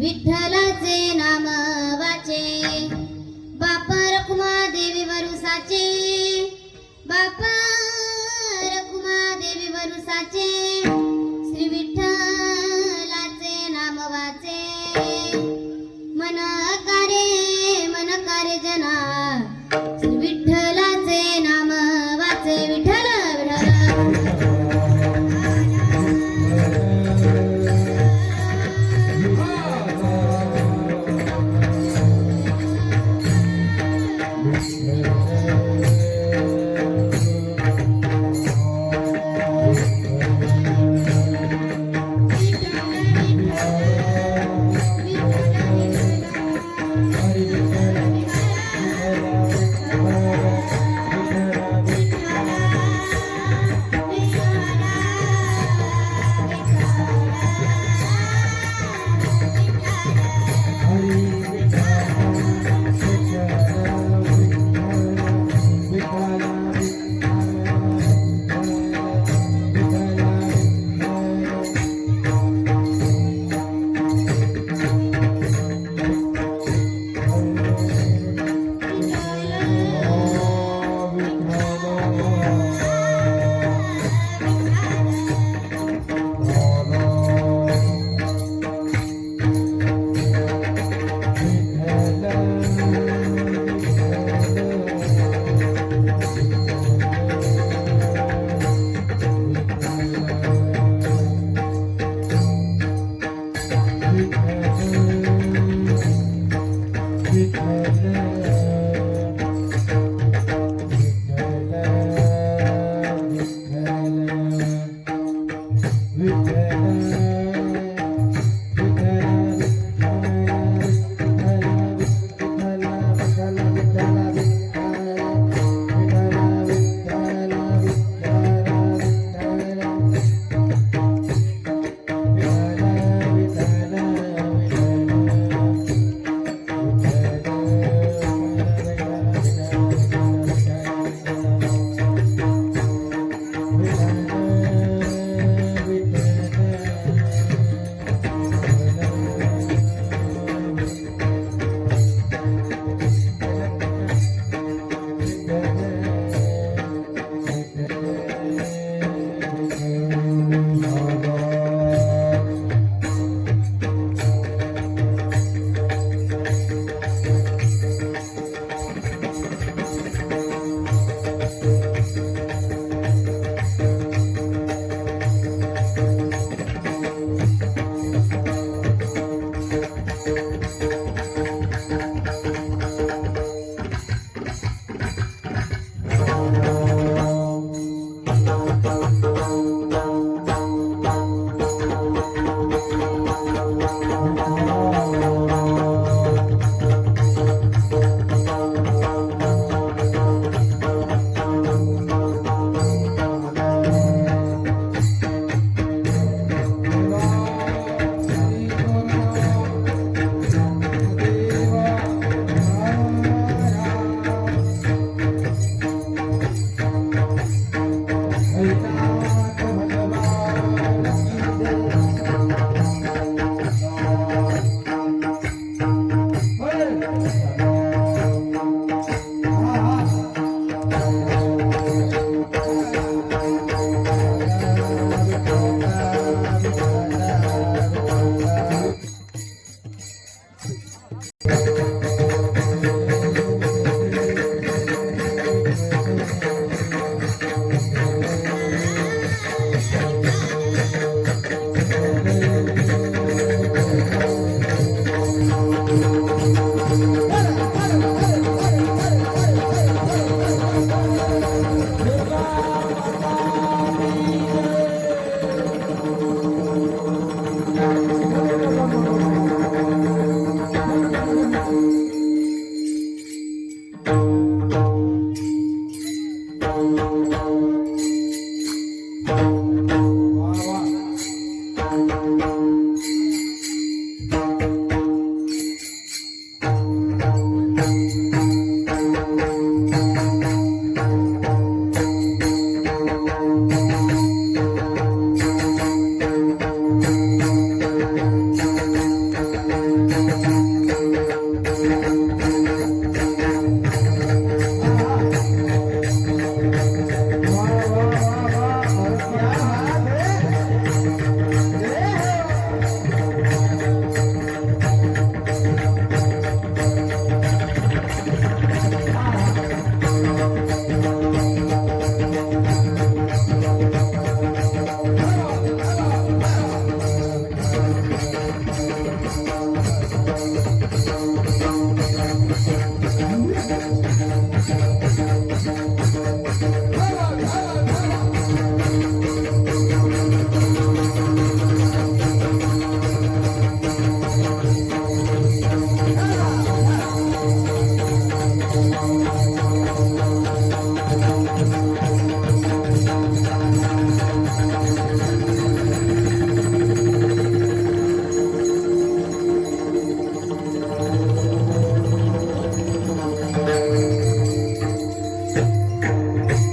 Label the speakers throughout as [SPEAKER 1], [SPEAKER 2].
[SPEAKER 1] विठ्ठलाचे नाम वाचे, बाप रखुमा देवी वरुसाचे, बाप रखुमा देवी वरुसाचे, श्री विठ्ठलाचे नाम वाचे, मन कारे जना, श्री विठ्ठलाचे नाम वाचे, विठ्ठल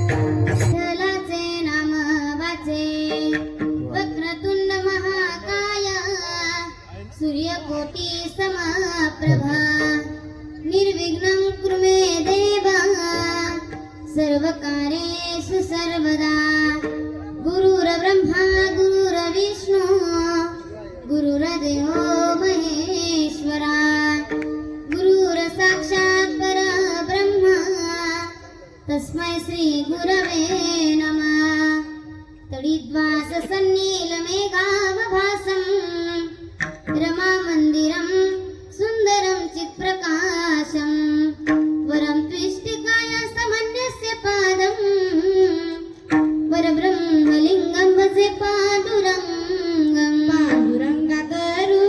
[SPEAKER 1] विठ्ठलाचे नाम वाचे वक्रतुंड महाकाय सूर्यकोटी समप्रभा निर्विघ्नं कुरु मे देव सर्वकार्येषु सर्वदा गुरुर्ब्रह्मा गुरुर्विष्णु गुरुर्देवो महेश्वरा गुरुर्साक्षात् परब्रह्म तस्मै श्री गुरवे नमः तडिद्वास सन्नीलमेघावभासं रमामन्दिरं सुन्दरं चित्प्रकाशं वरं त्विष्टिकाय समन्यस्य पादं परब्रह्मलिङ्गं भजे पाण्डुरङ्गं पाण्डुरङ्गकरू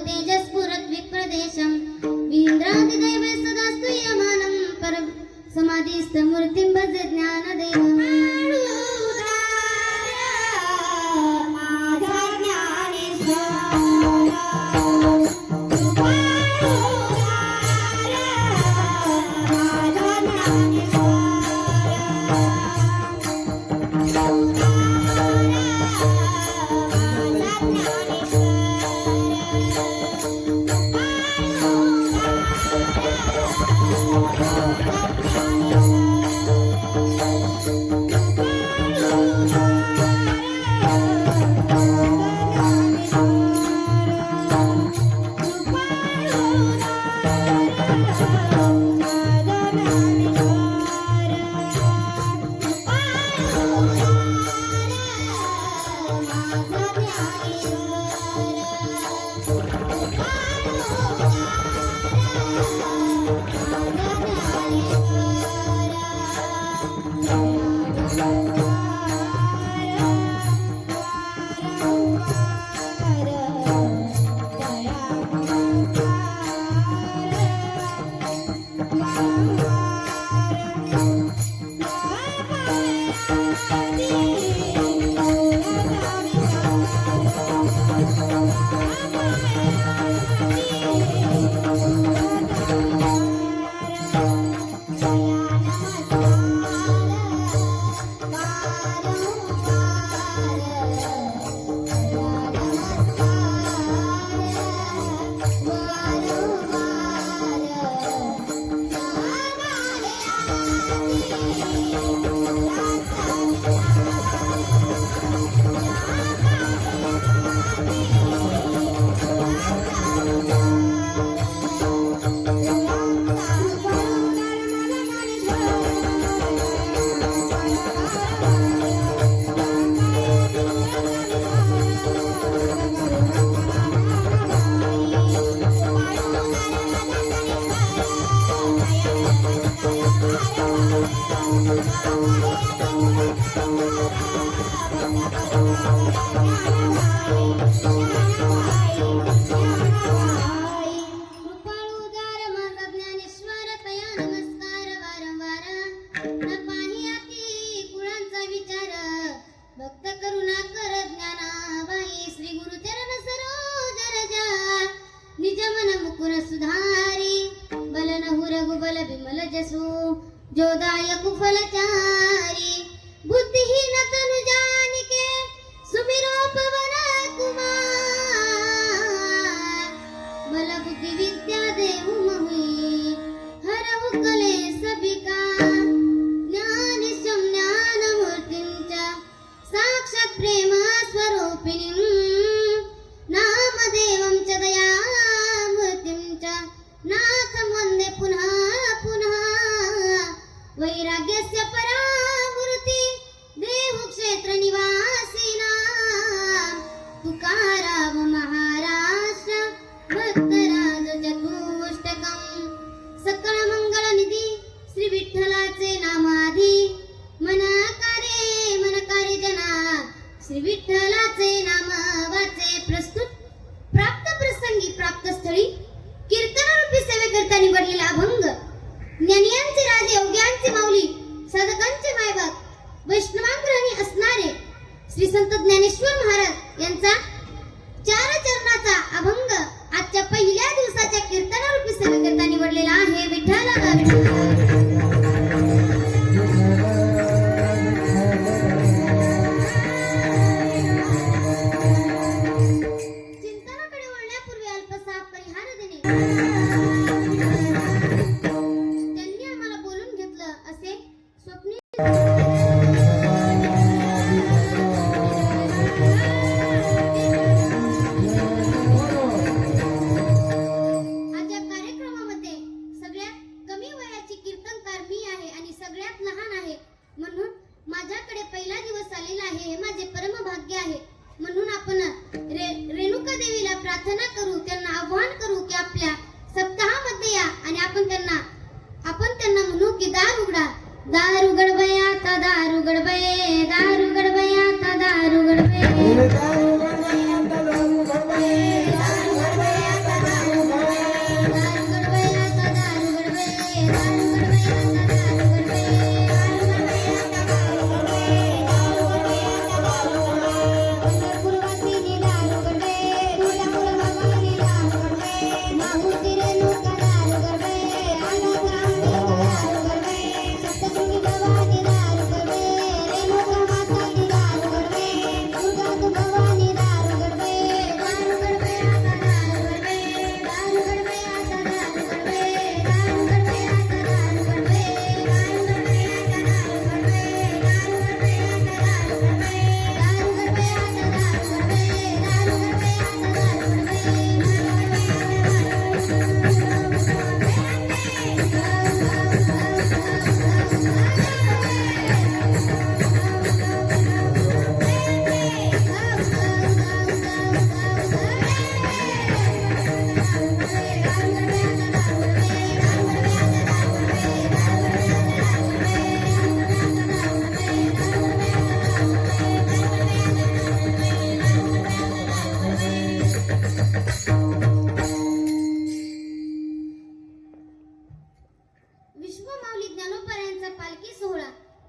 [SPEAKER 1] तेजस्फुरत् विप्रदेशं कृपाळुदार माझा ज्ञानेश्वर तया नमस्कार वारंवार न पाही अति कुळांचा विचार भक्त करुणा कर ज्ञानाबाई श्री गुरुचरण सरोज रजा निज मन मुकुर सुधारी बल नहु रघुबल बिमल जसु जोदायक फलचारी बुद्धिहीन तनु जानिके सुमिरो पवन कुमार बल बुद्धि विद्या देहु मोहि हरहु कलेश विकार ज्ञानिशं ज्ञानमूर्तिं च साक्षात् प्रेम स्वरूपिणीं नामदेवं च दयामूर्तिं च नाथं वन्दे पुनः पुनः वैराग्यस्य परामूर्ति देवक्षेत्र निवासिना तुकाराम महाराष्ट्र भक्तराज चतुष्टकम् सकळ मंगल निधी श्री विठ्ठलाचे नामाधी मनकारे जना श्री विठ्ठलाचे नाम वाचे प्रस्तुत प्राप्त प्रसंगी प्राप्त स्थळी कीर्तनरूपी सेवेकरता निवडलेला अभंग ज्ञानियांचे राजे योग्यांचे माऊली साधकांचे मायबाप वैष्णवांग्रहणी असणारे श्री संत ज्ञानेश्वर महाराज यांचा चार चरणाचा अभंग आजच्या पहिल्या दिवसाच्या कीर्तनारूपी सेवेकरता निवडलेला आहे. विठ्ठला चिंतनाकडे वळण्यापूर्वी अल्पसा परिहार देणे त्यांनी आम्हाला बोलून घेतलं असे स्वप्नी म्हणून माझ्याकडे पहिला दिवस आलेला आहे हे माझे परम भाग्य आहे. म्हणून आपण रेणुका देवीला प्रार्थना करू, त्यांना आवाहन करू की आपल्या सप्ताहामध्ये या आणि आपण त्यांना म्हणू की दार उघडा, दार उघड बयाता, दार उघड बये, दार उघड बयाता, दार उघड बये, दार उघड बयाता, दार उघड बये, दार उघड बयाता, दार उघड बये, दार उघड बयाता, दार उघड बये, दार उघड बयाता, दार उघड बये. भवानी दार उघड बये, रेणुका माता दार उघड बये, दुर्गा तू भवानी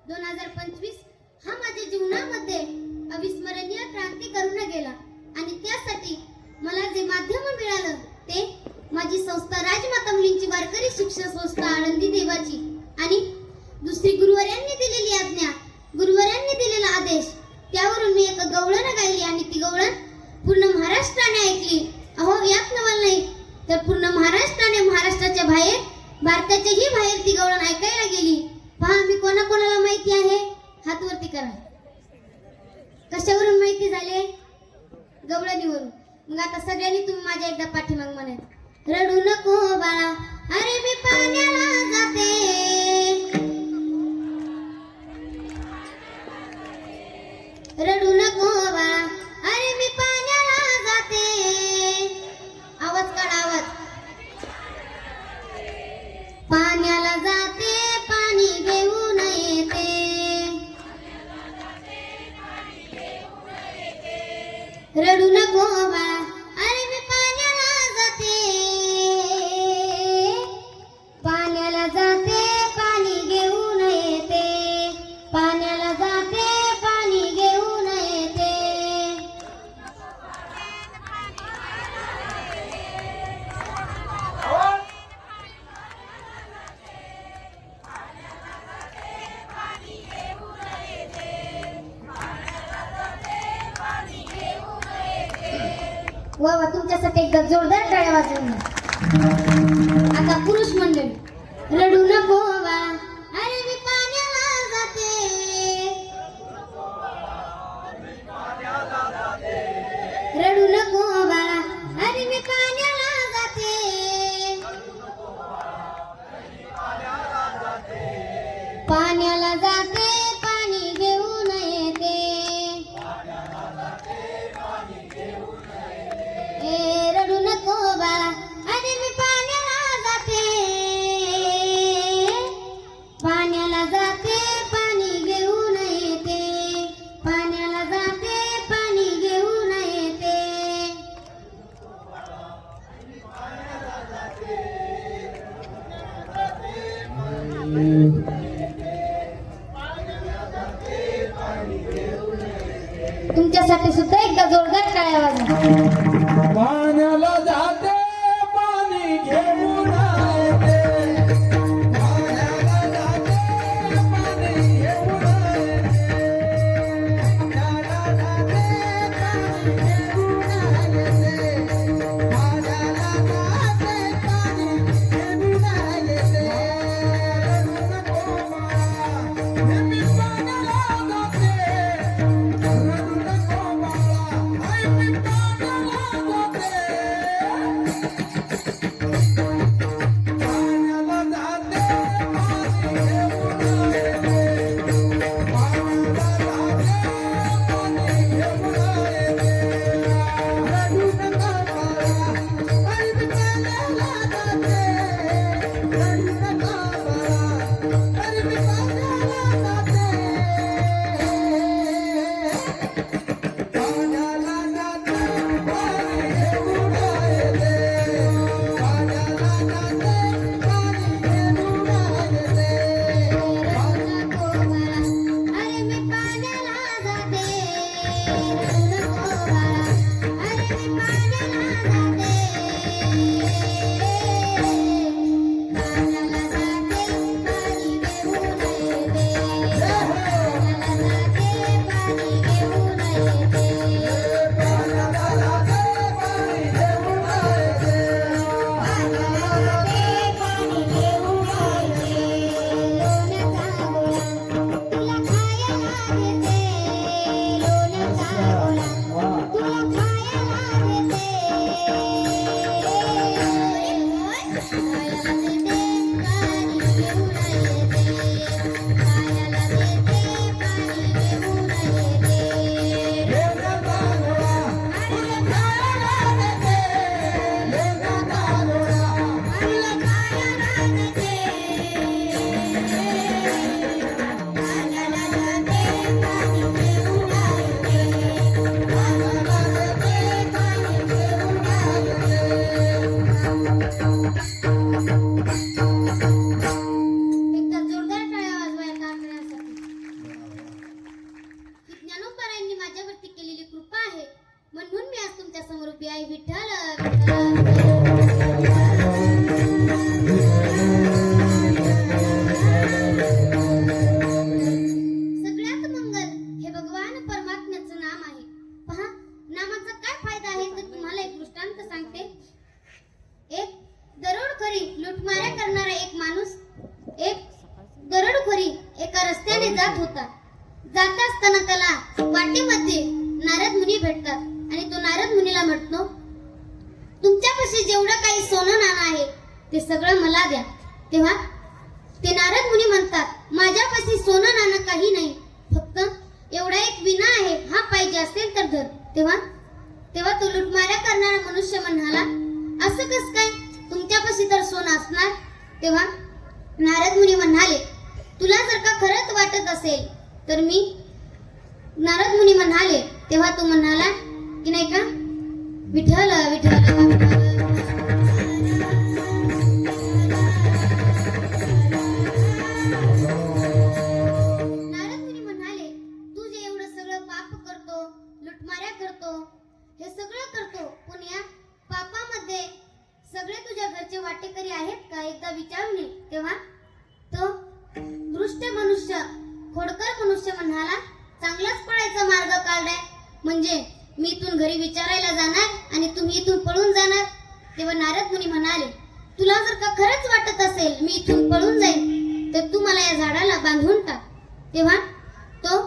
[SPEAKER 1] 2025 हा माझ्या जीवनामध्ये अविस्मरणीय क्रांती करून गेला आणि त्यासाठी मला जे माध्यम मिळालं ते माझी संस्था राजमाता मुलींची वारकरी शिक्षण संस्था आळंदी देवाची आणि दुसरी गुरुवर्यांनी दिलेली आज्ञा, गुरुवर्यांनी दिलेला आदेश, त्यावरून मी एक गवळण गायली आणि ती गवळण पूर्ण महाराष्ट्राने ऐकली. अहो यात नवल नाही तर पूर्ण महाराष्ट्राने, महाराष्ट्राच्या बाहेर, भारताच्याही बाहेर ती गवळण ऐकायला गेली. पहा मी कोणाकोणाला माहिती आहे, हात वरती करा. कशावरून माहिती झाले? गवळणीवरून. मग आता सगळ्यांनी तुम्ही माझ्या एकदा पाठीमाग म्हणायचं, रडू नको बाळा अरे मी पाण्याला जाते, रडू नको बाळा अरे मी पाण्याला जाते. आवाज काढा, आवाज. पाण्याला जाते पाणी घेऊन येते, रडू नको बाळा अरे मी पाण्याला जाते, पाण्याला जाते पाणी घेऊन येते, पाण्याला जाते पाणी घेऊन येते. वा वा, तुमच्यासाठी एकदा जोरदार टाळ्या वाजवून द्या. आता पुरुष मंडळी, रडू नको बाळा अरे मी पाण्याला जाते, रडू नको बाळा अरे मी पाण्याला जाते, पाण्याला जाते पाणी घेऊन येते. ए रडू नको बाळा अरे मी पाण्याला जाते, पाण्याला जाते पाणी घेऊन येते, पाण्याला जाते पाणी घेऊन येते. तुमच्यासाठी सुद्धा एकदा जोरदार टाळ्या वाजवा.
[SPEAKER 2] पाण्याला जाते पाणी घेऊन येते, पाण्याला जाते पाणी घेऊन येते, पाण्याला जाते पाणी घेऊन येते, पाण्याला जाते पाणी घेऊन येते. रडू नको बाळा मी पाण्याला जाते, रडू नको बाळा मी पाण्याला जाते.
[SPEAKER 1] लुटमाऱ्या करणारा एक माणूस एक दरोडेखोरी एका रस्त्याने जात होता. जात असताना त्याला वाटेमध्ये नारद मुनी भेटतात आणि तो नारद मुनीला म्हणतो, तुमच्यापाशी जेवढं काही सोनं नाणं आहे ते सगळं मला द्या. तेव्हा ते नारद मुनी म्हणतात, माझ्यापाशी सोनं नाणं काही नाही, फक्त एवढा एक विना आहे, हा पाहिजे असेल तर धर. तेव्हा तो लुटमाऱ्या करणारा मनुष्य म्हणाला, असं कस काय, तुमच्यापाशी तर सोनं असणार. तेव्हा नारद मुनी म्हणाले, तुला जर का खरंच वाटत असेल तर मी नारद मुनी म्हणाले. तेव्हा तो म्हणाला की नाही का, विठ्ठल विठ्ठल नारद मुनी म्हणाले, तू जे एवढं सगळं पाप करतो, लुटमाऱ्या करतो, हे सगळं करतो, पण या पापामध्ये सगळे तुझ्या घरचे वाटेकरी आहेत का, एकदा विचारून ये. तेव्हा तो दृष्ट मनुष्य खोडकर मनुष्य म्हणाला, चांगलाच पळायचा मार्ग काढलाय, म्हणजे मी इथून घरी विचारायला जाणार आणि तुम्ही इथून पळून जाणार. तेव्हा नारद मुनी म्हणाले, तुला जर का खरंच वाटत असेल मी इथून पळून जाईन तर तू मला या झाडाला बांधून टाक. तेव्हा तो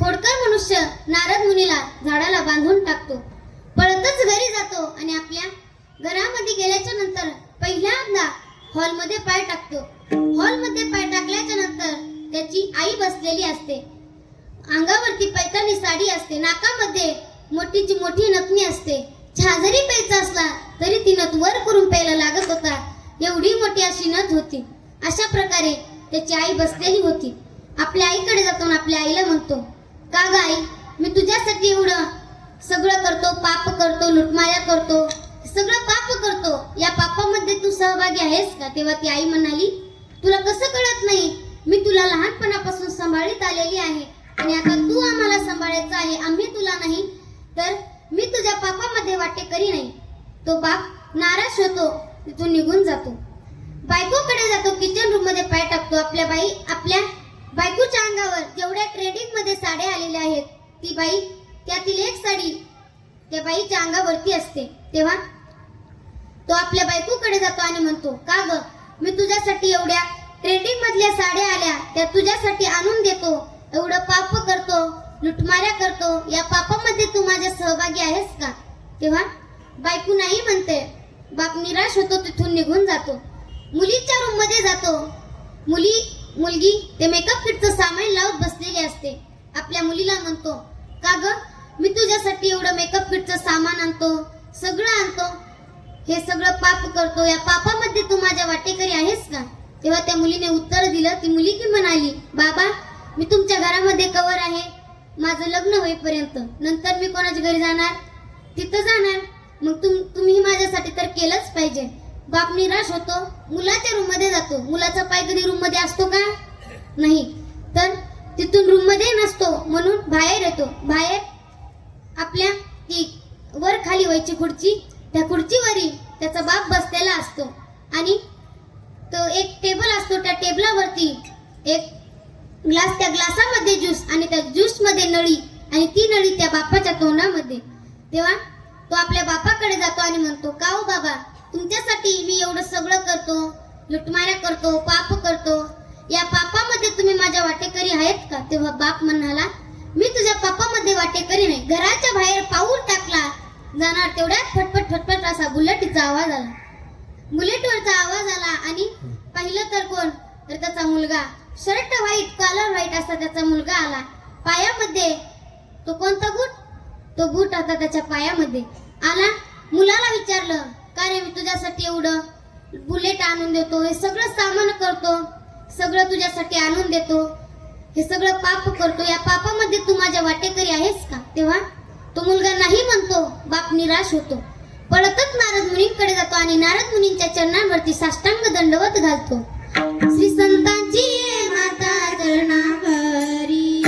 [SPEAKER 1] खोडकर मनुष्य नारद मुनीला झाडाला बांधून टाकतो. पळतच घरी जातो आणि आपल्या घरामध्ये गेल्याच्या नंतर पहिल्यांदा हॉलमध्ये पाय टाकतो. हॉलमध्ये पाय टाकल्याच्या नंतर त्याची आई बसलेली असते. अंगावरती पैठणी साडी असते, नाकामध्ये मोठीची मोठी नथनी असते. चहा जरी प्यायचा असला तरी ती नथ वर करून प्यायला लागत होता, एवढी मोठी अशी नथ होती. अशा प्रकारे त्याची आई बसलेली होती. आपल्या आईकडे जातो आणि आपल्या आईला म्हणतो, का ग आई, मी तुझ्यासाठी एवढं सगळं करतो, पाप करतो, लुटमाया करतो, सगळं पाप करतो, या पापामध्ये तू सहभागी आहेस का. तेव्हा ती आई म्हणाली, तुला कसं कळत नाही, मी तुला लहानपणापासून सांभाळीत आलेली आहे आणि आता तू आम्हाला सांभाळायचं आहे, आम्ही तुला नाही, तर मी तुझ्या पापामध्ये वाटेकरी नाही. तो बाप नाराज होतो, तिथून निघून जातो. बायकोकडे जातो, किचन रूम मध्ये पाय टाकतो. आपल्या बायकोच्या अंगावर जेवढ्या ट्रेडिंग मध्ये साड्या आलेल्या आहेत, ती बाई त्यातील एक साडी त्या बाईच्या अंगावरती असते. तेव्हा तो आपल्या बायकोकडे जातो आणि म्हणतो, का ग, मी तुझ्यासाठी एवढ्या ट्रेंडिंग मधल्या साड्या आल्या, त्या तुझ्यासाठी आणून देतो, एवढं पाप करतो, लुटमाऱ्या करतो, या पापामध्ये तू माझ्या सहभागी आहेस का. तेव्हा बायको नाही म्हणते. बाप निराश होतो, तिथून निघून जातो. मुलीच्या रूम मध्ये जातो. मुलगी ते मेकअप किटचं सामान लावत बसलेली असते. आपल्या मुलीला म्हणतो, का ग, मी तुझ्यासाठी एवढं मेकअप किटचं सामान आणतो, सगळं आणतो, हे सगळं पाप करतो, या पापामध्ये तू माझ्या वाटेकरी आहेस का. तेव्हा त्या मुलीने उत्तर दिलं. ती मुलगी म्हणाली, बाबा, मी तुमच्या घरामध्ये कवर आहे, माझं लग्न होईपर्यंत, नंतर मी कोणाच्या घरी जाणार, तिथं जाणार, मग तुम्ही माझ्यासाठी तर केलंच पाहिजे. बाप निराश होतो, मुलाच्या रूम मध्ये जातो. मुलाचा पाय कधी रूम मध्ये असतो का, नाही, तर तिथून रूम मध्ये नसतो, म्हणून बाहेर येतो. बाहेर आपल्या ती वर खाली व्हायची खुर्ची, त्या खुर्चीवरी त्याचा बाप बसलेला असतो आणि तो एक टेबल असतो, त्या टेबलावरती एक ग्लास, त्या ग्लासामध्ये ज्यूस आणि त्या ज्यूस मध्ये नळी आणि ती नळी त्या बापाच्या तोंडामध्ये. तेव्हा तो आपल्या बापाकडे जातो आणि म्हणतो, का हो बाबा, तुमच्यासाठी मी एवढं सगळं करतो, लुटमाऱ्या करतो, पाप करतो, या पापामध्ये तुम्ही माझ्या वाटेकरी आहेत का. तेव्हा बाप म्हणाला, मी तुझ्या पापामध्ये वाटेकरी नाही. घराच्या बाहेर पाऊल टाकला जाणार तेवढ्यात फटफट फटफट असा बुलेटचा आवाज आला. बुलेटवरचा आवाज आला आणि पाहिलं तर कोण, तर त्याचा मुलगा, शर्ट व्हाईट, कॉलर व्हाईट असा त्याचा मुलगा आला. पायामध्ये तो कोणता बूट, तो बूट आता त्याच्या पायामध्ये आला. मुलाला विचारलं, का रे, मी तुझ्यासाठी एवढं बुलेट आणून देतो, हे सगळं सामान करतो, सगळं तुझ्यासाठी आणून देतो, हे सगळं पाप करतो, या पापामध्ये तू माझ्या वाटेकरी आहेस का. तेव्हा तो मुलगा नाही म्हणतो. बाप निराश होतो. पळतच नारद मुनींकडे जातो आणि नारद मुनींच्या चरणांवरती साष्टांग दंडवत घालतो. श्री संतांची माता चरणावरी,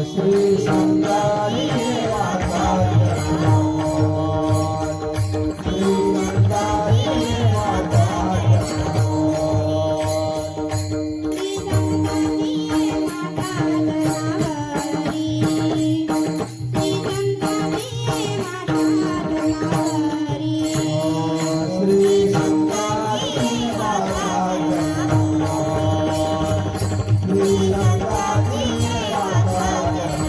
[SPEAKER 2] श्री संतानी माता
[SPEAKER 1] श्री
[SPEAKER 2] श्री संताची माता श्री संताची माता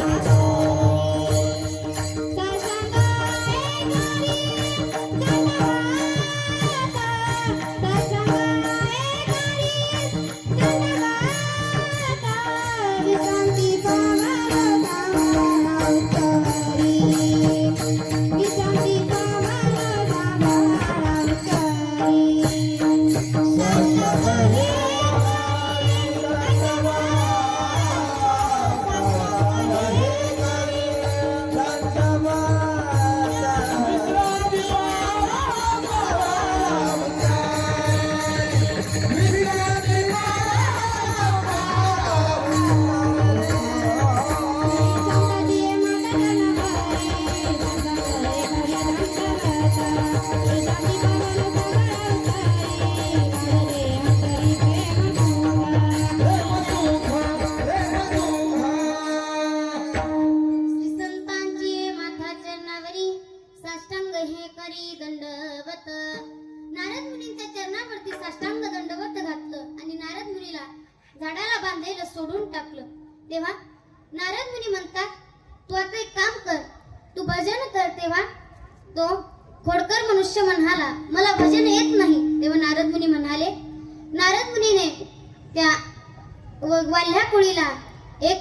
[SPEAKER 1] श्री संतांची माथा चरणावरी साष्टांग हे करी दंडवत. नारद मुनींच्या चरणावरती साष्टांग दंडवत घातलं आणि नारद मुनीला झाडाला बांधायला सोडून टाकलं. तेव्हा नारद मुनी म्हणतात, तू आता एक काम कर, तू भजन कर. तेव्हा तो खोडकर मनुष्य म्हणाला, मला भजन येत नाही. तेव्हा नारद मुनी म्हणाले, नारद मुनीने त्या वाल्ह्या कुळीला एक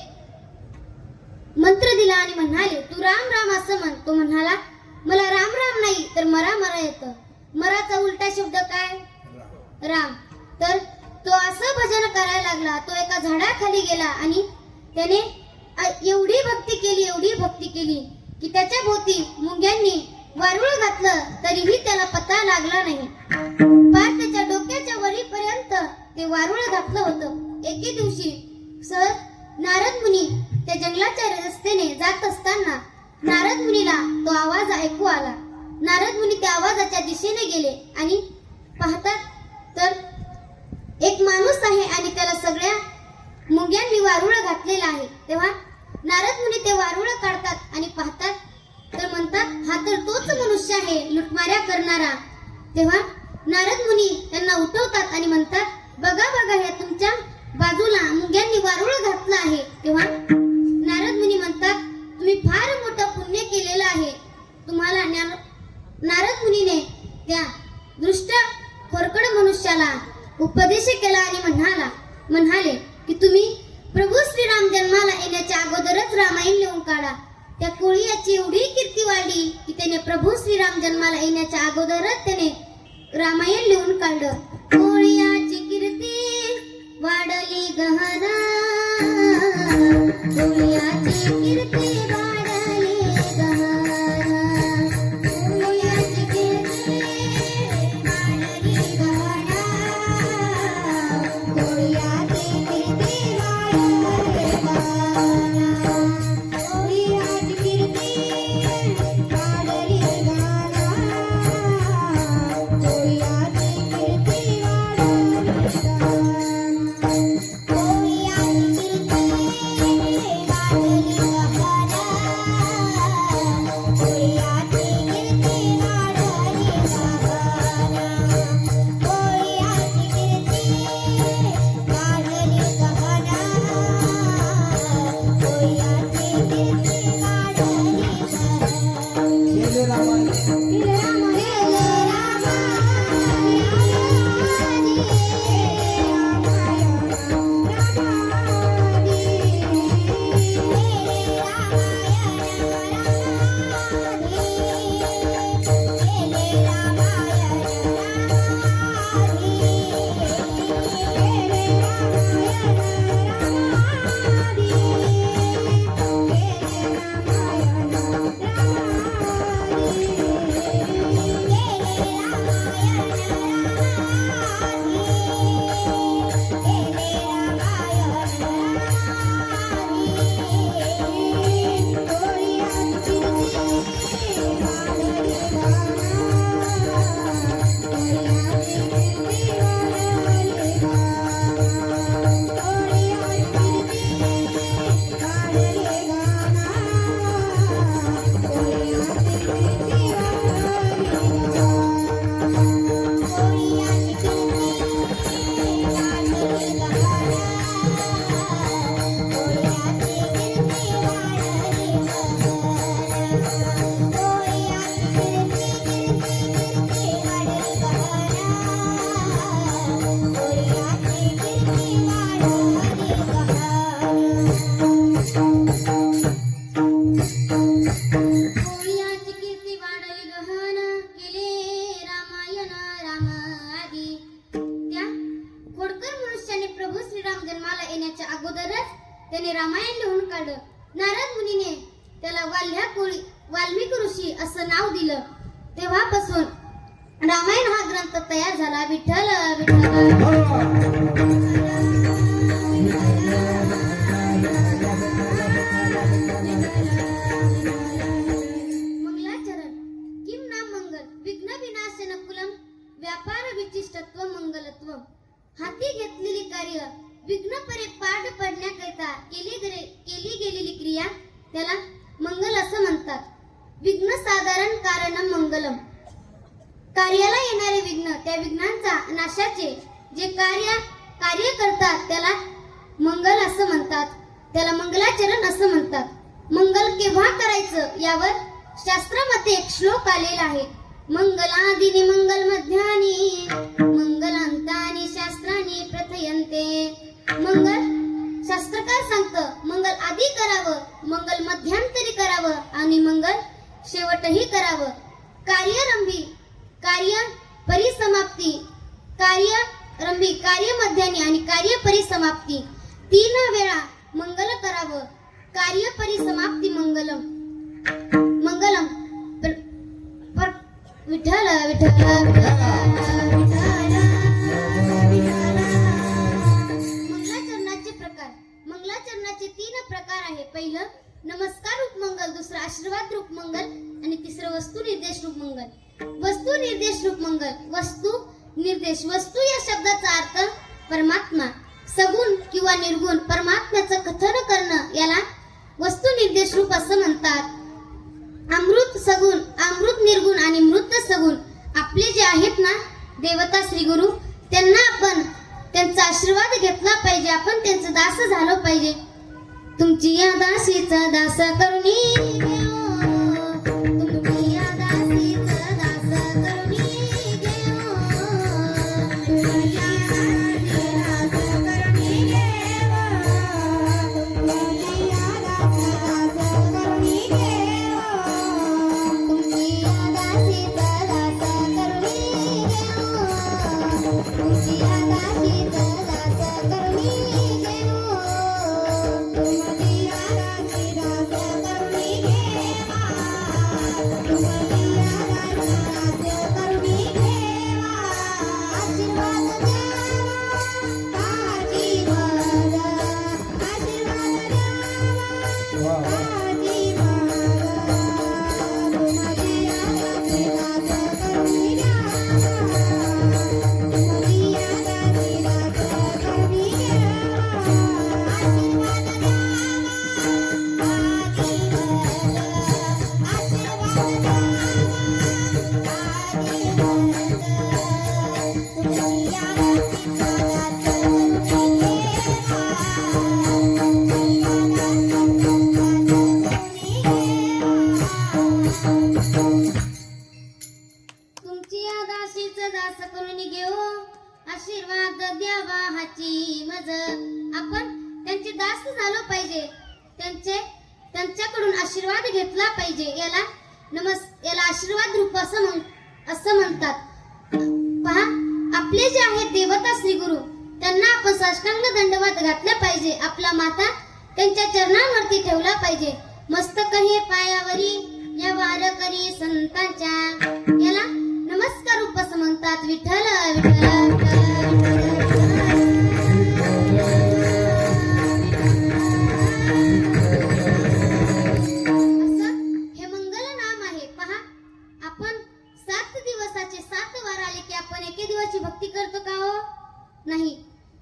[SPEAKER 1] मंत्र दिला आणि म्हणाले, तू राम राम असं म्हण. तो म्हणाला, मला राम राम नाही तर मरा मरा येतं. मराचा उलटा शब्द काय? राम. तर तो असं भजन करायला लागला. तो एका झाडाखाली गेला आणि त्याने एवढी भक्ती केली की त्याच्या भोवती मुंग्यांनी वारुळ घातलं तरीही त्याला पत्ता लागला नाही. पार त्याच्या डोक्याच्या वरीपर्यंत ते वारुळ घातलं होतं. एके दिवशी सहज नारद मुनी त्या जंगलाच्या रस्त्याने जात असताना नारद मुनीला तो आवाज ऐकू आला. नारद मुनी त्या आवाजाच्या दिशेने गेले आणि पाहतात तर एक माणूस आहे आणि त्याला सगळ्या मुंग्यांनी वारुळ घातलेला आहे. तेव्हा नारद मुनी ते वारुळ काढतात आणि पाहतात तर म्हणतात, हा तर तोच मनुष्य आहे लुटमाऱ्या करणारा. तेव्हा नारद मुनी त्यांना उठवतात आणि म्हणतात, बघा बघा, ह्या तुमच्या बाजूला मुंग्यांनी वारुळ घातलं आहे. तेव्हा नारद मुनी म्हणतात, तुम्ही फार मोठं पुण्य केलेलं आहे. तुम्हाला नारद मुनीने त्या दृष्ट खोरकड मनुष्याला उपदेश केला आणि म्हणाले की तुम्ही प्रभू श्रीराम जन्माला येण्याच्या अगोदरच रामायण लिहून काढा. त्या कोळीयाची एवढी कीर्ती वाढली की त्याने प्रभू श्रीराम जन्माला येण्याच्या अगोदरच त्याने रामायण लिहून काढलं. कोळीयाची कीर्ती वाढली गहना, कोळीयाची कीर्ती वाढली गहना, कोळीयाची कीर्ती वाढली गहना, कोळीयाची कीर्ती वाढली गहना, कोळीयाची कीर्ती वाढली गहना, कोळीयाची कीर्ती वाढली रामायण लिहून काढलं. नारद मुनीने त्याला वाल्मिकी ऋषी असं नाव दिलं. तेव्हापासून रामायण हा ग्रंथ तयार झाला. विठ्ठल विठ्ठल. मंगलाचरण किं नाम मंगल विघ्न विनाशन कुलम व्यापार विचिष्टत्व मंगलत्वम. हाती घेतलेली कार्य विघ्न परे पार पडण्याकरिता केली गेलेली क्रिया त्याला मंगल असं म्हणतात. विघ्न साधारण कारणम मंगलम. कार्याला येणारे विघ्न त्या विघ्नांचा नाशाचे जे कार्य करतात त्याला मंगल असं म्हणतात. त्याला मंगलाचरण असं म्हणतात. मंगल केव्हा करायचं यावर शास्त्रामध्ये एक श्लोक आलेला आहे. मंगलादिनी मंगल मध्यानी मंगलांतानी शास्त्रानी प्रथयन्ते. मंगल शास्त्रकार सांगतं मंगल आधी करावं, मंगल मध्यांतरी करावं आणि मंगल शेवटही करावं. कार्यरंभी कार्य परिसमाप्ती, कार्यरंभी कार्य मध्यानी आणि कार्य परिसमाप्ती 3 वेळा मंगल करावं. कार्य परिसमाप्ती मंगलम मंगलम. विठ्ठल विठ्ठल मंगलाचरणाचे प्रकार. मंगलाचरणाचे 3 प्रकार आहे. पहिलं नमस्कार रूप मंगल, दुसरं आशीर्वाद रूप मंगल आणि तिसरं वस्तू निर्देश रूप मंगल. वस्तू निर्देश रूप मंगल. वस्तू निर्देश. वस्तू या शब्दाचा अर्थ परमात्मा. सगुण किंवा निर्गुण परमात्म्याचं कथन करणं याला वस्तू निर्देश रूप असं म्हणतात. अमृत सगुण, अमृत निर्गुण आणि मृत सगुण आपले जे आहेत ना देवता श्री गुरु, त्यांना आपण त्यांचा आशीर्वाद घेतला पाहिजे. आपण त्यांचं दास झालो पाहिजे. तुमची या दासीचा दास करुणी घेऊ, तुमची या दासीचा दास करुणी घेऊ, तुमची या दासीचा दास करुणी घेऊ, तुमची या दासीचा दास करुणी घेऊ, तुमची या दासीचा दास करुणी घेऊ, तुमची या दासीचा दास करुणी घेऊ. आशीर्वाद द्यावा हाची मज. आपण त्यांचे दास झालो पाहिजे. त्यांच्याकडून आशीर्वाद घेतला पाहिजे. याला आशीर्वाद रूप असं म्हणतात. पहा, आपले जे आहेत देवता श्री गुरु, त्यांना आपण साष्टांग दंडवत घातला पाहिजे. आपला माथा त्यांच्या चरणांवरती ठेवला पाहिजे. मस्तक हे पायावरी या वारकरी संतांच्या, याला नमस्कार रूप असं म्हणतात. विठ्ठल विठ्ठल. हे मंगल नाम आहे. पहा, आपण 7 दिवसाचे 7 वार आले की आपण एके दिवसाची भक्ती करतो का हो? नाही.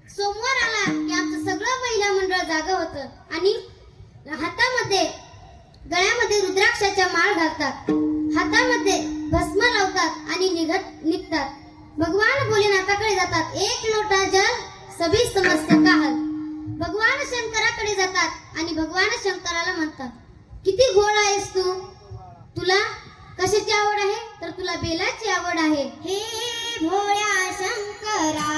[SPEAKER 1] सोमवार आला की आमचं सगळं महिला मंडळ जागा होतं आणि हातामध्ये गळ्यामध्ये रुद्राक्षाच्या माळ घालतात, हातामध्ये भस्म लावतात आणि निघतात. भगवान भोलेनाथाकडे जातात. 1 लोटा जल सभी समस्या का हल. भगवान शंकराकडे जातात आणि भगवान शंकराला म्हणतात, किती घोळ आहेस तू? तुला कशाची आवड आहे? तर तुला बेलाची आवड आहे. हे भोळ्या शंकरा,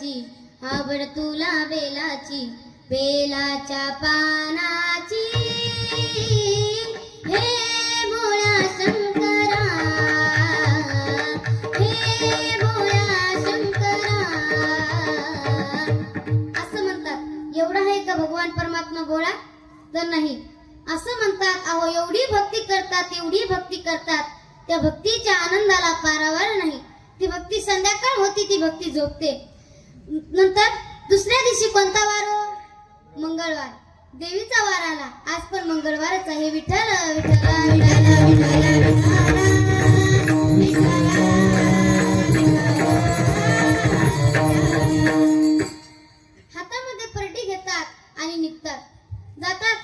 [SPEAKER 1] फुलाची आवड तुला बेलाची बेलाच्या पानाची हे भोळ्या शंकरा हे भोळ्या शंकरा असं म्हणतात. एवढा आहे का भगवान परमात्मा भोळा? तर नाही. असं म्हणतात अहो एवढी भक्ती करतात त्या भक्तीच्या आनंदाला पारावार नाही. ती भक्ती संध्याकाळ होती, ती भक्ती झोपते. नंतर दुसऱ्या दिवशी कोणता वार हो? मंगळवार. देवीचा वार आला. आज पण मंगळवारच आहे. विठ्ठल विठ्ठल विठ्ठल हातामध्ये परडी घेतात आणि निघतात. जातात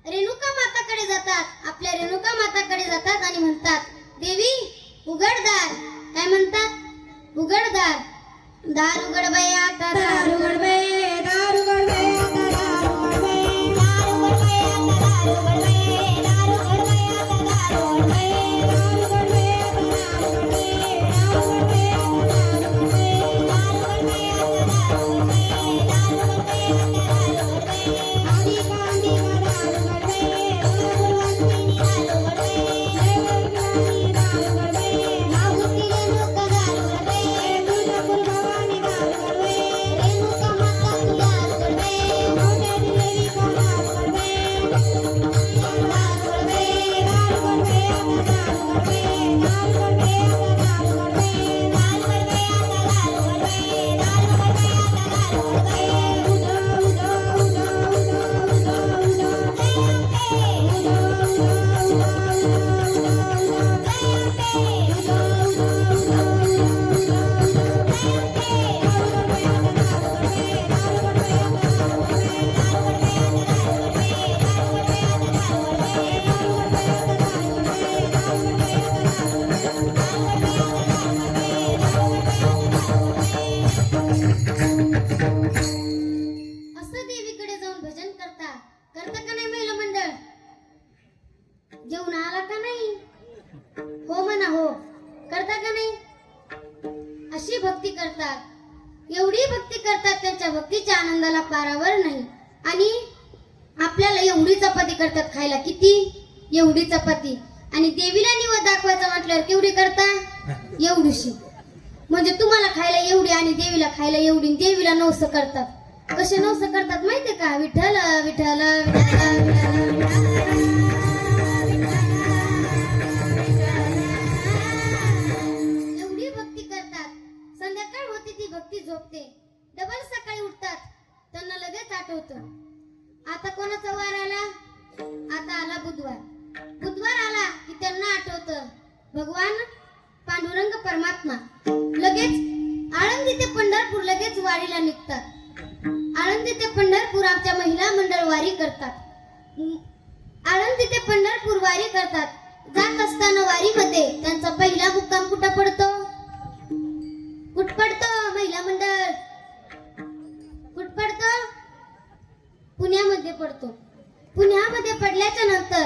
[SPEAKER 1] रेणुका माताकडे जातात. आपल्या रेणुका माताकडे जातात आणि म्हणतात देवी उघडदार. काय म्हणतात? उघडदार. दार उघड बाई आता दार उघड बाई दार उघड बाई आता दार उघड बाई दार उघड बाई आता दार उघड बाई दार उघड बाई आता दार उघड बाई दार उघड बाई आता दार उघड बाई दार उघड बाई आता दार उघड बाई दार उघड बाई आता दार उघड बाई दार उघड बाई आता दार उघड बाई आधी कांदी दार उघड बाई गुरुवंती दार उघड बाई देवरानी दार उघड बाई माऊती रेणुका दार उघड बाई तुळजापूर भवानी दार उघड बाई रेणुका माता तू दार उघड बाई मोठ्याची देवी का दार उघड बाई दार उघड बाई दार उघड बाई आता दार उघड बाई दार उघड बाई आता दार उघड बाई दार उघड बाई आता दार उघड बाई दार उघड बाई असं देवीकडे जाऊन भजन करता का नाही महिला मंडळ? जेवण आला का नाही? हो म्हणा हो. करता का नाही? अशी भक्ती करतात. एवढी भक्ती करतात त्यांच्या भक्तीच्या आनंदाला पारावर नाही. आणि आपल्याला एवढी चपाती करतात खायला. किती? एवढी चपाती. आणि देवीला निवद दाखवायचं म्हटल्यावर केवढी करता? एवढीशी. म्हणजे तुम्हाला खायला एवढी आणि देवीला खायला एवढी. देवीला नवस करतात. कसे नवस करतात माहितीये का? विठ्ठल विठ्ठल एवढी भक्ती करतात. संध्याकाळ होती ती भक्ती झोपते. डबल सकाळी उठतात. त्यांना लगेच आठवतं आता कोणाचा वार आला? आता आला बुधवार. बुधवार आला की त्यांना आठवतं भगवान पांडुरंग परमात्मा. लगेच आळंदी ते पंढरपूर लगेच वारीला निघतात. आळंदी ते पंढरपूर आमच्या महिला मंडळ वारी करतात. आळंदी ते पंढरपूर वारी करतात. जात असताना वारीमध्ये त्यांचा पहिला मुक्काम कुठं पडतो? कुठ पडतो महिला मंडळ? कुठ पडतो? पुण्यामध्ये पडतो. पुण्यामध्ये पडल्याच्या नंतर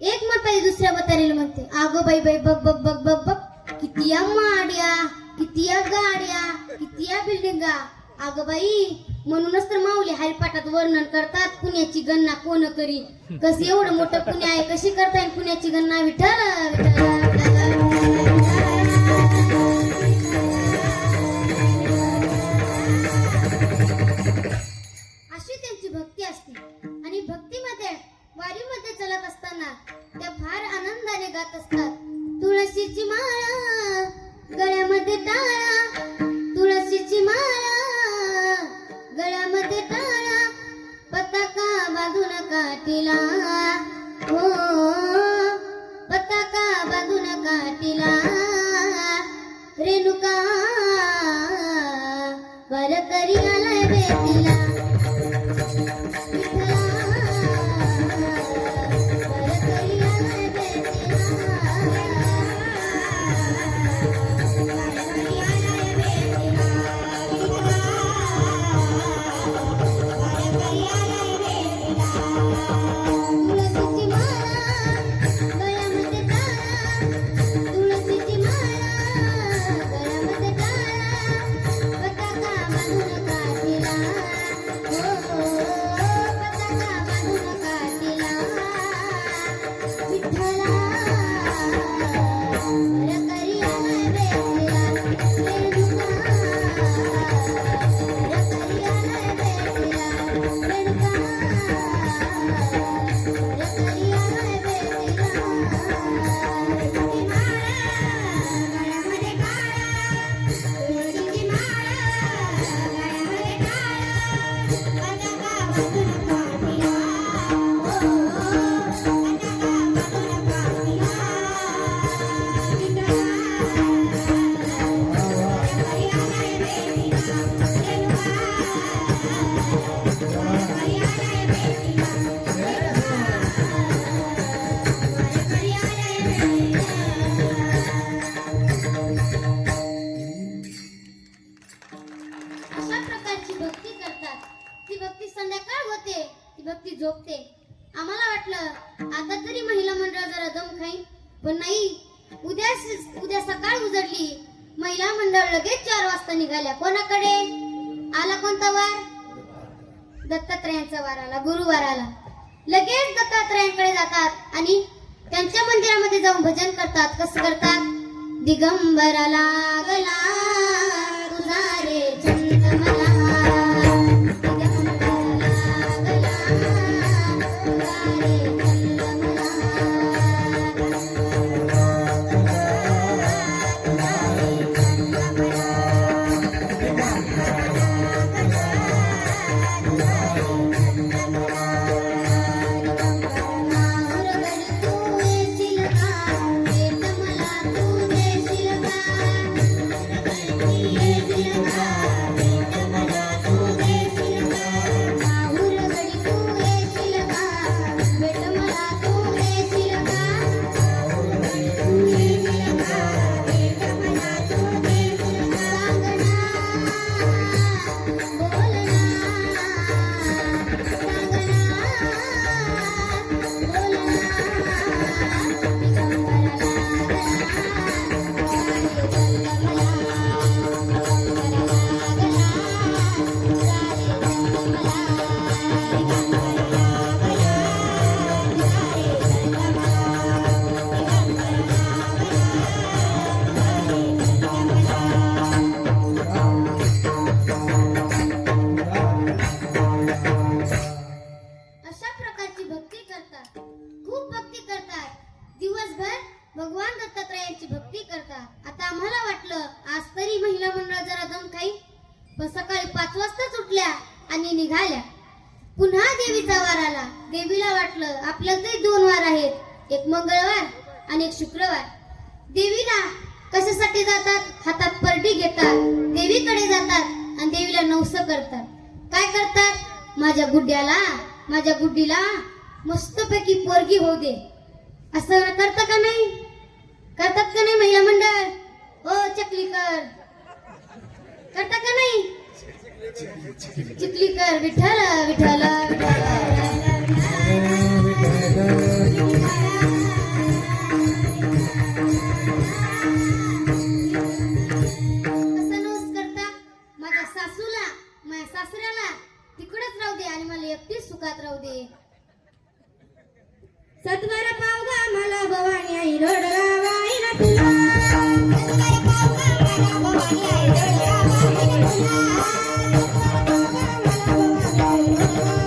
[SPEAKER 1] एक म्हातारी दुसऱ्या म्हातारीला म्हणते अगं बाई बाई बघ बघ बघ बघ बघ किती या माड्या, किती या गाड्या, किती या बिल्डिंगा. अगं बाई म्हणूनच तर माऊली हरिपाठात वर्णन करतात पुण्याची गणना कोण करी. कसं एवढं मोठं पुणे आहे, कशी करता येईल पुण्याची गणना? विठ्ठल अशी त्यांची भक्ती असते. आणि भक्तीमध्ये वारीमध्ये चलत असताना त्या फार आनंदाने गात असतात. तुळशीची माळा गळ्यामध्ये टाळा, तुळशीची माळा गळ्यामध्ये टाळा, पताका बांधून काठीला हो, पताका बांधून काठीला रेणुका वारकरी आलाय भेटीला. तुळशीची माळा गळ्यामध्ये टाळा, पताका विठ्ठला वर करिया नैवेद्या रेणुका वर करिया नैवेद्या रेणुका वर करिया नैवेद्या तुळशीची माळ गळ्यामध्ये काळा तुळशीची माळ गळ्यामध्ये काळा माझ्या गावातून पाठीला अशा प्रकारची भक्ती करतात. ती भक्ती संध्याकाळ होते, ती भक्ती झोपते. आम्हाला वाटलं आता तरी महिला मंडळ जरा दम खाईन, पण नाही. उद्या सकाळ उजडली, महिला मंडळ लगेच 4 वाजता निघाल्या. कोणाकडे आला? कोणता वार? दत्तात्रयांचा वार आला, गुरुवार आला. लगेच दत्तात्रयांकडे जातात आणि त्यांच्या मंदिरामध्ये जाऊन भजन करतात. कसं करतात? दिगंबरा लागला तुझा रे छंद मला, दिगंबरा लागला तुझा रे छंद मला. भगवान दत्तात्रयांची भक्ती करतात. आता आम्हाला वाटलं आज तरी महिला मंडळ जरा दम खाई, पण सकाळी 5 वाजताच उठल्या आणि निघाल्या. पुन्हा देवीचा वार आला. देवीला वाटलं आपल्याला तरी 2 वार आहेत, एक मंगळवार आणि एक शुक्रवार. देवीला कशासाठी जातात? हातात परडी घेतात, देवीकडे जातात आणि देवीला नवस करतात. काय करतात? माझ्या गुड्डीला मस्तपैकी पोरगी होऊ दे, असं करतात का नाही? करतात का नाही महिला मंडळ? हो चकलीकर करतात का नाही? चिखलीकर विठ्ठल विठ्ठल कसं नवस करता? माझ्या सासूला, माझ्या सासऱ्याला तिकडच राहू दे आणि मला एकटीच सुखात राहू दे. सत्वर पावगा मला भवानी आई रडला वाईला तुला, सत्वर पावगा मला भवानी आई रडला वाईला तुला, सत्वर पावगा मला भवानी आई रडला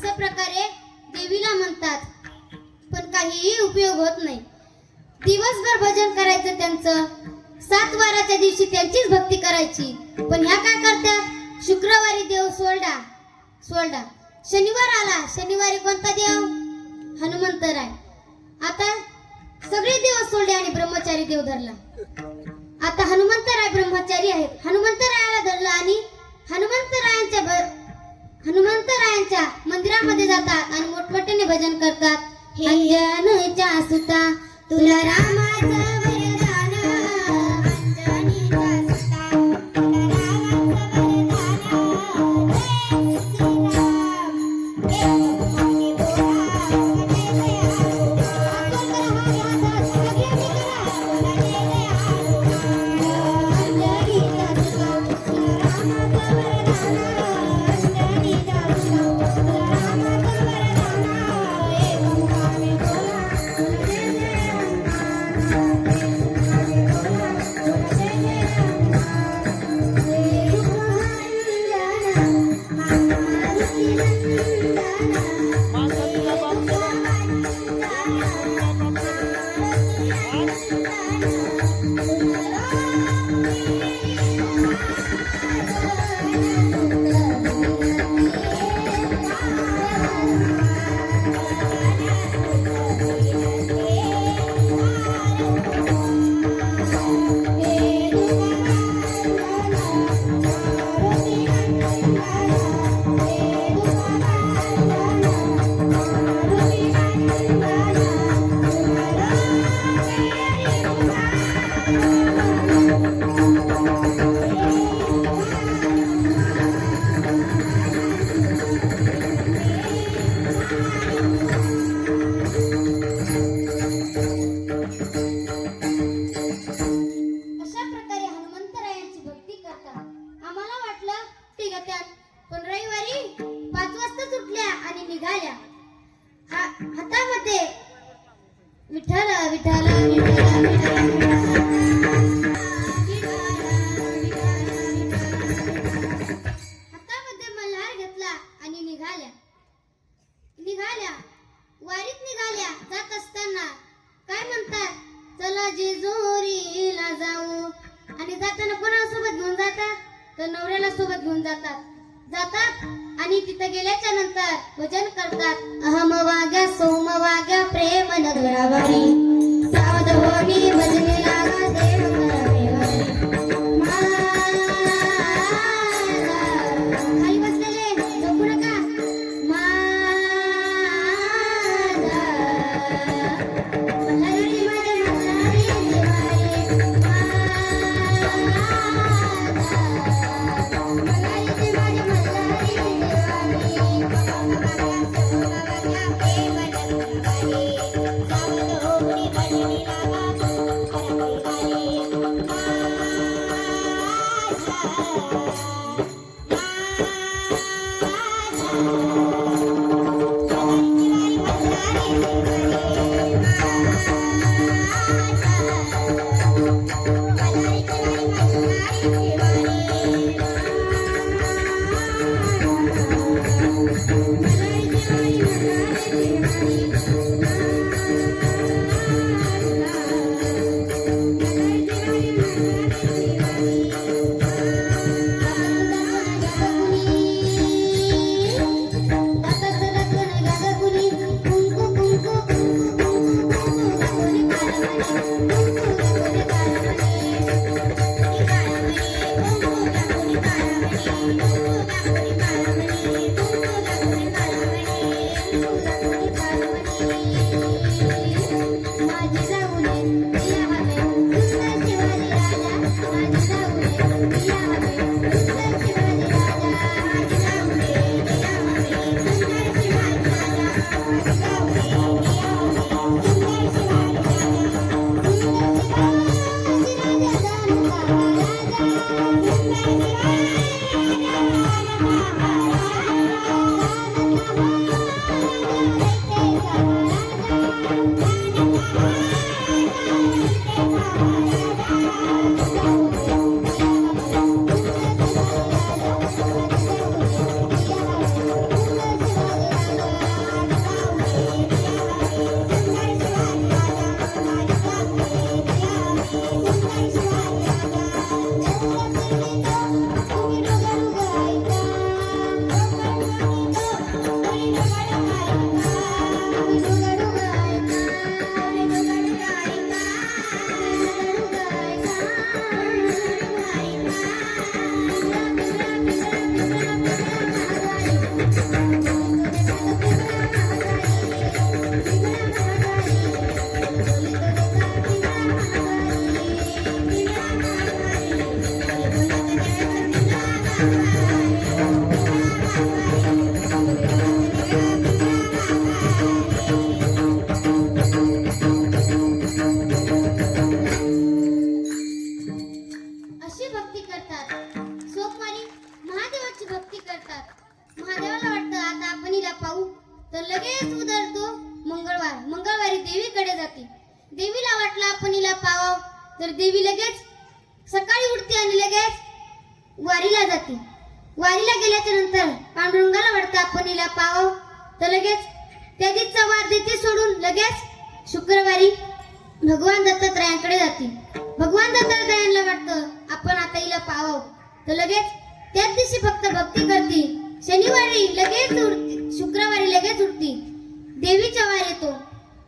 [SPEAKER 1] अशा प्रकारे देवीला म्हणतात. पण काहीही उपयोग होत नाही. दिवसभर भजन करायचं त्यांचं, 7 वाराच्या दिवशी त्यांचीच भक्ती करायची. पण ह्या काय करतात? शुक्रवारी देव सोडला, शनिवार आला, शनिवारी कोणता देव? हनुमंतराय. आता सगळे देव सोडले आणि ब्रह्मचारी देव धरला. आता हनुमंतराय ब्रह्मचारी आहेत. हनुमंतरायाला धरलं आणि हनुमंतरायांच्या मंदिरामध्ये जातात आणि मोठमोठ्याने भजन करतात. अंजनीच्या सुता तुला रामाचं वरदान, अंजनीच्या सुता तुला रामाचं वरदान. जय श्रीराम, विठ्ठल विठ्ठल विठ्ठल हातामध्ये मल्हार घेतला आणि निघाल्या वारीत निघाल्या. जात असताना काय म्हणतात? चला जेजुरीला जाऊ. आणि जाताना कोणासोबत घेऊन जातात? तर नवऱ्याला सोबत घेऊन जातात आणि तिथे गेल्याच्या नंतर भजन करतात. अहम वाग्या सोम वाग्या प्रेम नगरावारी, सावध होनी भजनी लागा देव करावेवारी. खाली बसलेले झोपू नका. मल्हारी माझे मल्हारी देवारे, मल्हारी माझे मल्हारी पाहू तर लगेच उधळतो मंगळवारी देवीकडे जाते. देवीला वाटलं आपण हिला पाहावं तर देवी लगेच सकाळी उठते आणि लगेच वारीला जाते. वारीला गेल्याच्या नंतर पांडुरंगाला वाटतं आपण हिला पाहावं तर लगेच त्या दिवसचा वार देते सोडून लगेच शुक्रवारी भगवान दत्तात्रयांकडे जाते. भगवान दत्तात्रयांना वाटतं आपण आता हिला पाहावं तर लगेच त्याच दिवशी फक्त भक्ती करते. शनिवारी लगेच उठते, शुक्रवारी लगेच उठते. देवीचा वार येतो.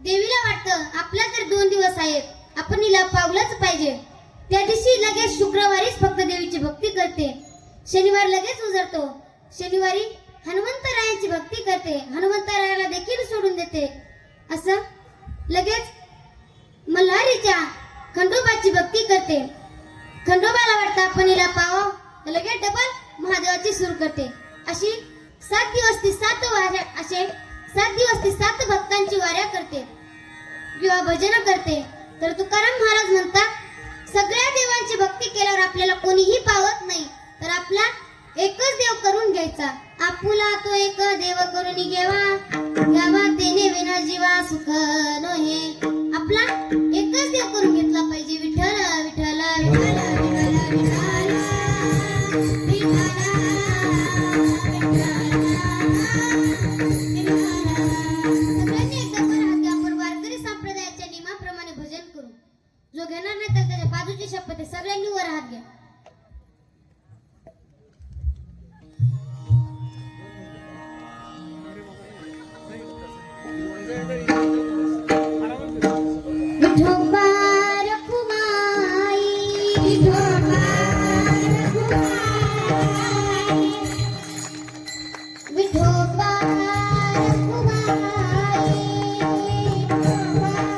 [SPEAKER 1] देवीला वाटतं आपल्या तर 2 दिवस आहेत आपण हिला पावलंच पाहिजे. त्या दिवशी लगेच शुक्रवारीच फक्त देवीची भक्ती करते. शनिवार लगेच उजळतो. शनिवारी हनुमंतरायांची भक्ती करते. हनुमंतरायाला देखील सोडून देते. असं लगेच मल्हारीच्या खंडोबाची भक्ती करते. खंडोबाला वाटतं आपण हिला पाहावं तर लगेच डबल महादेवाची सुरू करते. अशी 7 दिवस ती 7 भक्तांची वाऱ्या करते किंवा भजन करते. तर तुकाराम महाराज म्हणतात सगळ्या देवांची भक्ती केल्यावर आपल्याला कोणीही पावत नाही तर आपला एकच देव करून घ्यायचा. आपुला तो एक देव करून घ्यावा तेने विना जीवा सुख नोहे. आपला एकच देव करून घेतला पाहिजे. विठ्ठल विठ्ठल विठ्ठल विठ्ठल विठ्ठल सगळ्यांनी एकदा हात घ्या. आपण वारकरी संप्रदायाच्या नियमाप्रमाणे भजन करू. जो घेणार नाही तर त्याच्या बाजूची शपथ आहे. सगळ्यांनी वर हात घ्या. विठोबा रखुमाई, विठोबा रखुमाई, विठोबा रखुमाई, विठोबा रखुमाई.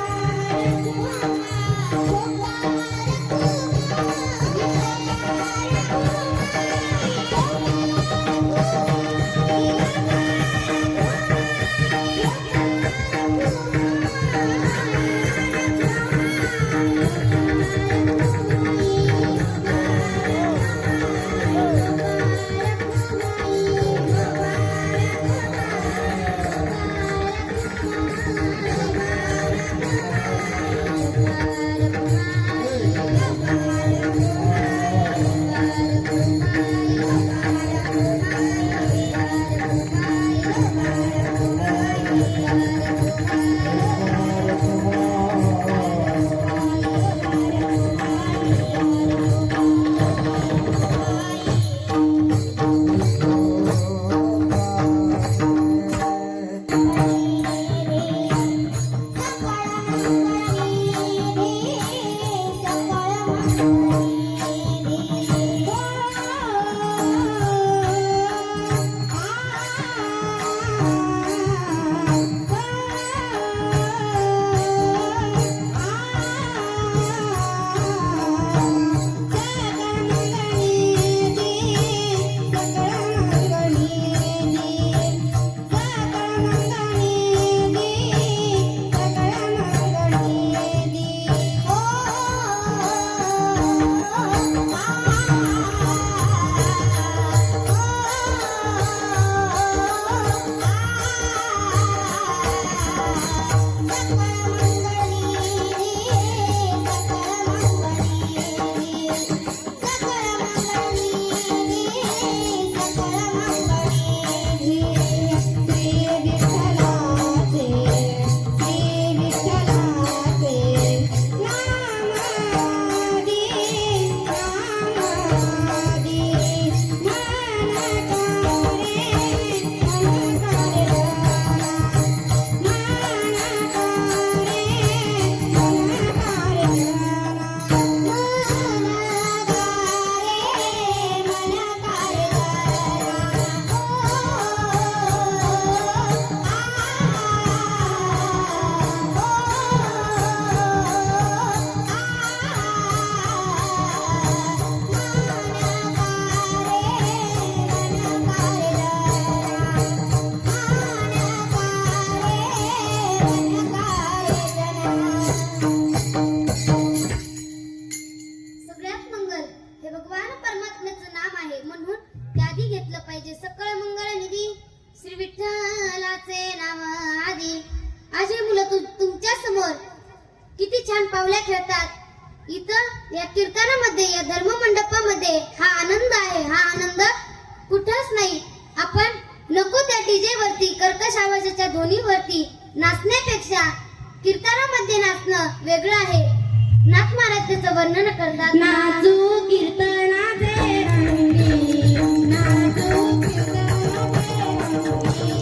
[SPEAKER 1] विठ्ठलाचे नाम आदी. आज ही मुलं तुमच्या समोर किती छान पावल्या खेळतात. इथं या कीर्तनामध्ये, या धर्म मंडपामध्ये हा आनंद आहे. हा आनंद कुठंच नाही. आपण नको त्या डीजे वरती, कर्कश आवाजाच्या ध्वनीवरती नाचण्यापेक्षा कीर्तनामध्ये नाचणं वेगळं आहे. नाथ महाराज त्याचं वर्णन करतात.
[SPEAKER 3] नाचू कीर्तनाचे रंगी, नाचू कीर्तनाचे रंगी, नाचू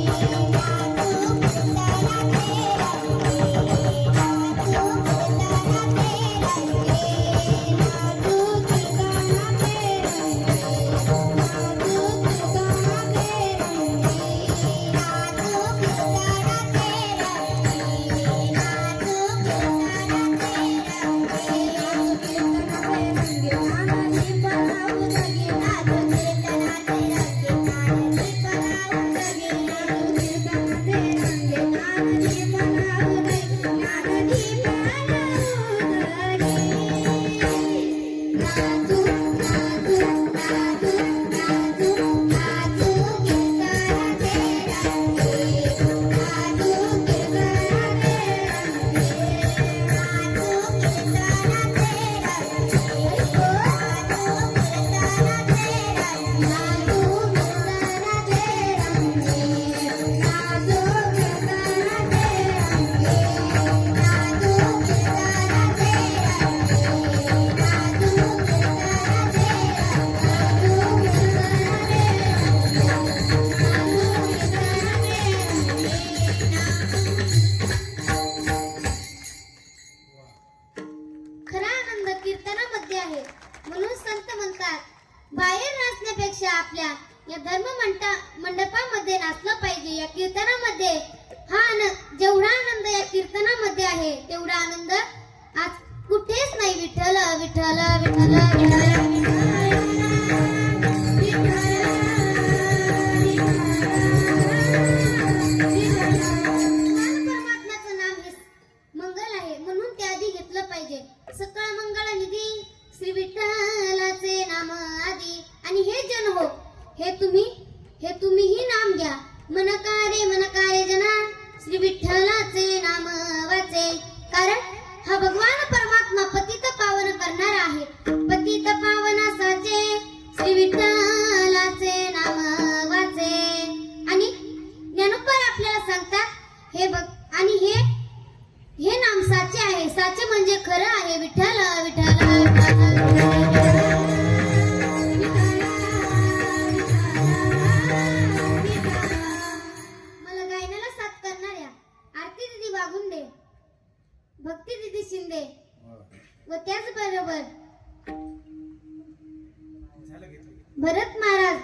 [SPEAKER 1] खरा आनंद कीर्तनामध्ये आहे. म्हणून संत म्हणतात, बाहेर नाचण्यापेक्षा आपल्या या धर्म मंडपामध्ये नाचलं पाहिजे. या कीर्तनामध्ये जेवढा आनंद या कीर्तनामध्ये आहे तेवढा आनंद आज कुठेच नाही. विठ्ठल विठ्ठल विठ्ठल परमात्म्याचं नाम हे मंगल आहे, म्हणून ते आधी घेतलं पाहिजे. सकळ मंगळ निधी श्री विठ्ठलाचे नाम आदी. आणि हे जन हो, हे तुम्हीही नाम घ्या. मनकारे जना श्री विठ्ठलाचे नाम वाचे. कारण हा भगवान परमात्मा पतित पावन करणारा आहे. पतित पावनासाचे श्री विठ्ठलाचे नाम वाचे. आणि ज्ञानोबा आपल्याला सांगतात हे नाम साचे आहे. साचे म्हणजे खरं आहे. विठ्ठल विठ्ठल मला गायनाला साथ करणाऱ्या आरती दिदी वागुंडे, भक्ती दिदी शिंदे व त्याचबरोबर भरत महाराज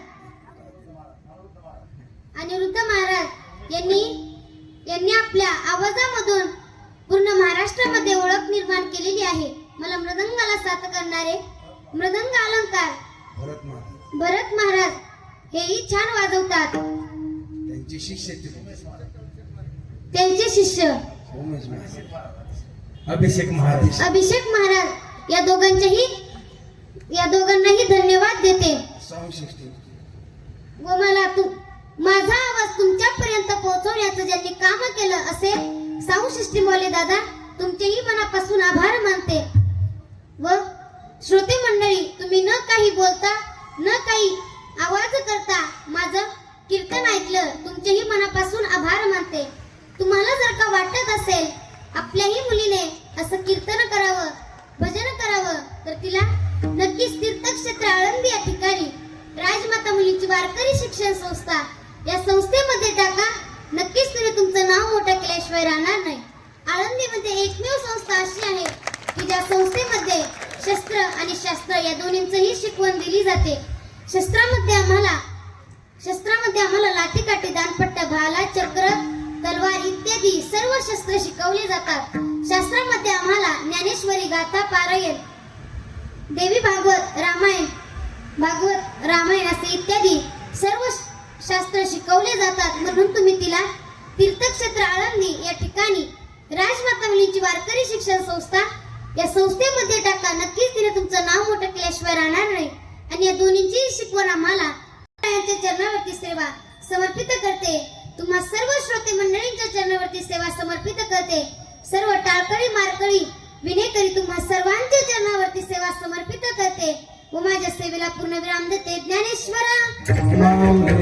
[SPEAKER 1] आणि वृद्ध महाराज यांनी आपल्या आवाजामधून पूर्ण महाराष्ट्रामध्ये ओळख निर्माण केलेली आहे. मला मृदंगाला साथ करणारे मृदंग अलंकार भरत महाराज हेही छान वाजवतात. त्यांचे शिष्य
[SPEAKER 2] अभिषेक
[SPEAKER 1] महाराज या दोघांनाही धन्यवाद देते. व माझा आवाज तुमच्यापर्यंत पोहोचवण्याचं ज्यांनी काम केलं असे साऊंड सिस्टीम वाले दादा, तुमचेही मनापासून आभार मानते. व श्रोते मंडळी, तुम्ही न काही बोलता न काही आवाज करता माझं कीर्तन ऐकलं, तुमचेही मनापासून आभार मानते. तुम्हाला जर का वाटत असेल आपल्याही मुलीने असं कीर्तन करावं, भजन करावं, तर तिला नक्कीच तीर्थक्षेत्र आळंदी या ठिकाणी राजमाता मुलींची वारकरी शिक्षण संस्था या संस्थेमध्ये टाका. नक्कीच तुम्ही तुमचं नाव मोठं केल्याशिवाय राहणार नाही. आळंदीमध्ये एकमेव संस्था अशी आहे की ज्या संस्थेमध्ये शस्त्र आणि शास्त्र या दोन्हींचंही शिकवण दिली जाते. शस्त्रामध्ये आम्हाला लाठीकाठी, दानपट्टा, भाला, चक्र, तलवार इत्यादी सर्व शस्त्र शिकवले जातात. शास्त्रामध्ये आम्हाला ज्ञानेश्वरी, गाथा, पारायण, देवी भागवत, रामायण असे इत्यादी सर्व शास्त्र शिकवले जातात. म्हणून तुम्ही तिला तीर्थक्षेत्र आळंदी या ठिकाणी राजमाता मुलींची वारकरी शिक्षण संस्था या संस्थेमध्ये टाका. नक्कीच तिने तुमचं नाव मोठं केल्याशिवाय राहणार नाही. आणि या दोन्हींची शिकवण आम्हाला यांच्या चरणावरती सेवा समर्पित करते. तुम्हा सर्व श्रोते माझ्या सेवेला पूर्ण विराम देते ज्ञानेश्वरा
[SPEAKER 2] मां